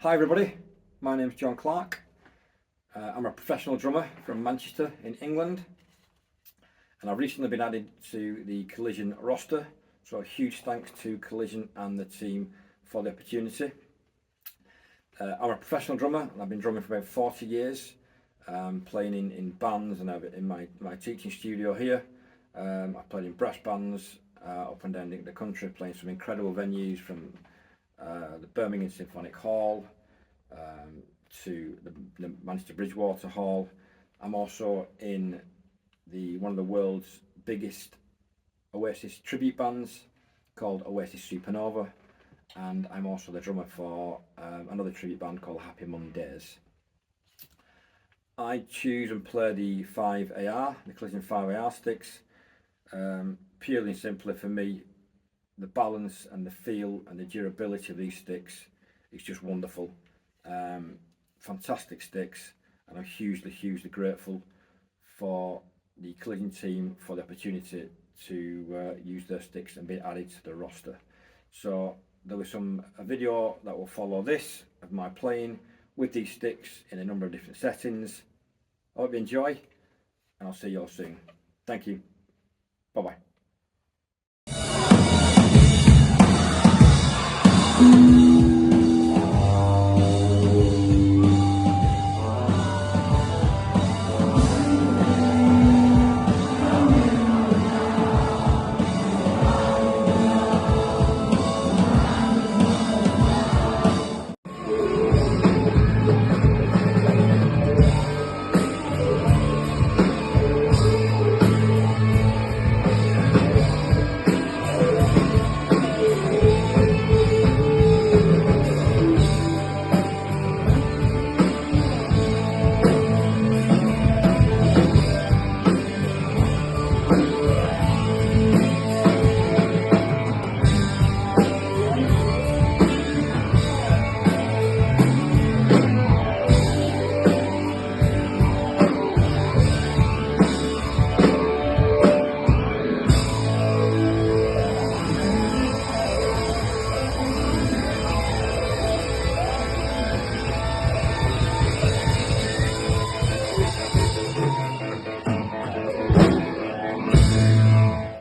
Hi everybody, my name's John Clark. I'm a professional drummer from Manchester in England, and I've recently been added to the Collision roster, so a huge thanks to Collision and the team for the opportunity. I'm a professional drummer and I've been drumming for about 40 years, playing in bands and in my teaching studio here. I've played in brass bands up and down the country, playing some incredible venues from the Birmingham Symphonic Hall to the Manchester Bridgewater Hall. I'm also in one of the world's biggest Oasis tribute bands called Oasis Supernova, and I'm also the drummer for another tribute band called Happy Mondays. I choose and play the 5AR, the Collision 5AR sticks, purely and simply for me. The balance and the feel and the durability of these sticks is just wonderful. Fantastic sticks, and I'm hugely grateful for the Collision team for the opportunity to use their sticks and be added to the roster. So there was a video that will follow this of my playing with these sticks in a number of different settings. I hope you enjoy, and I'll see you all soon. Thank you. Bye bye.